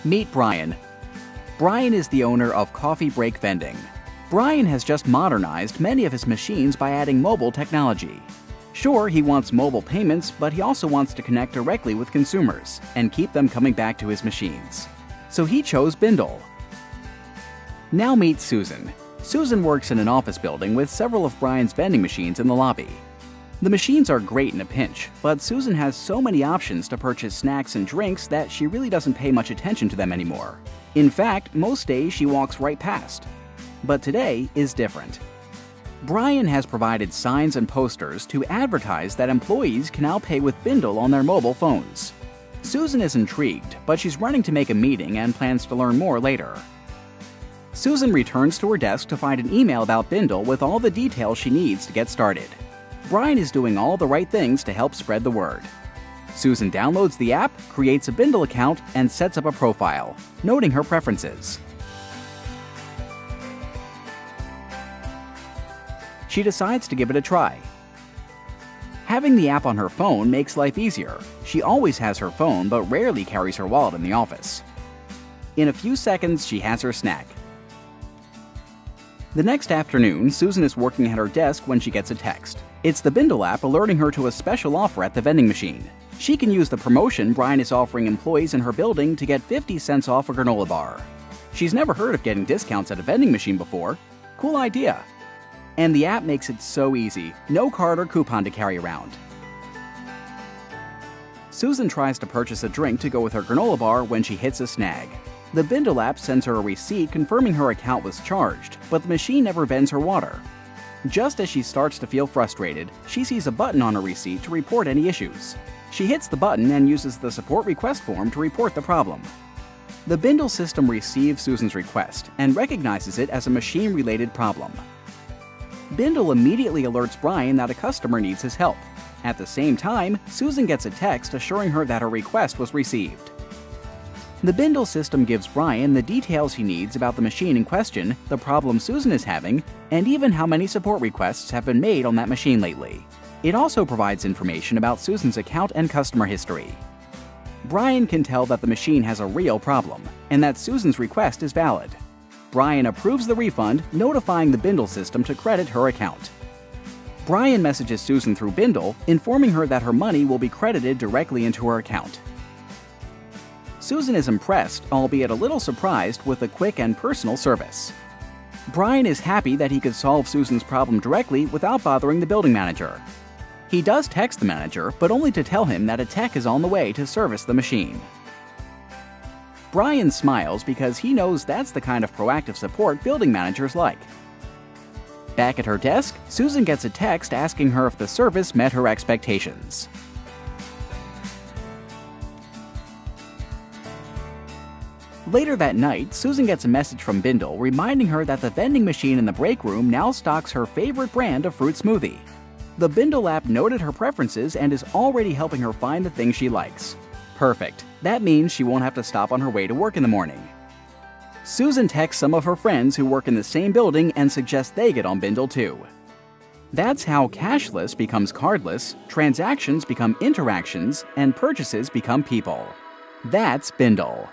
Meet Brian. Brian is the owner of Coffee Break Vending. Brian has just modernized many of his machines by adding mobile technology. Sure, he wants mobile payments, but he also wants to connect directly with consumers and keep them coming back to his machines. So he chose BYNDL. Now meet Susan. Susan works in an office building with several of Brian's vending machines in the lobby. The machines are great in a pinch, but Susan has so many options to purchase snacks and drinks that she really doesn't pay much attention to them anymore. In fact, most days she walks right past. But today is different. Brian has provided signs and posters to advertise that employees can now pay with BYNDL on their mobile phones. Susan is intrigued, but she's running to make a meeting and plans to learn more later. Susan returns to her desk to find an email about BYNDL with all the details she needs to get started. Brian is doing all the right things to help spread the word. Susan downloads the app, creates a BYNDL account, and sets up a profile, noting her preferences. She decides to give it a try. Having the app on her phone makes life easier. She always has her phone but rarely carries her wallet in the office. In a few seconds, she has her snack. The next afternoon, Susan is working at her desk when she gets a text. It's the BYNDL app alerting her to a special offer at the vending machine. She can use the promotion Brian is offering employees in her building to get 50 cents off a granola bar. She's never heard of getting discounts at a vending machine before. Cool idea. And the app makes it so easy, no card or coupon to carry around. Susan tries to purchase a drink to go with her granola bar when she hits a snag. The BYNDL app sends her a receipt confirming her account was charged, but the machine never vends her water. Just as she starts to feel frustrated, she sees a button on her receipt to report any issues. She hits the button and uses the support request form to report the problem. The BYNDL system receives Susan's request and recognizes it as a machine-related problem. BYNDL immediately alerts Brian that a customer needs his help. At the same time, Susan gets a text assuring her that her request was received. The BYNDL system gives Brian the details he needs about the machine in question, the problem Susan is having, and even how many support requests have been made on that machine lately. It also provides information about Susan's account and customer history. Brian can tell that the machine has a real problem, and that Susan's request is valid. Brian approves the refund, notifying the BYNDL system to credit her account. Brian messages Susan through BYNDL, informing her that her money will be credited directly into her account. Susan is impressed, albeit a little surprised, with the quick and personal service. Brian is happy that he could solve Susan's problem directly without bothering the building manager. He does text the manager, but only to tell him that a tech is on the way to service the machine. Brian smiles because he knows that's the kind of proactive support building managers like. Back at her desk, Susan gets a text asking her if the service met her expectations. Later that night, Susan gets a message from BYNDL reminding her that the vending machine in the break room now stocks her favorite brand of fruit smoothie. The BYNDL app noted her preferences and is already helping her find the things she likes. Perfect. That means she won't have to stop on her way to work in the morning. Susan texts some of her friends who work in the same building and suggests they get on BYNDL too. That's how cashless becomes cardless, transactions become interactions, and purchases become people. That's BYNDL.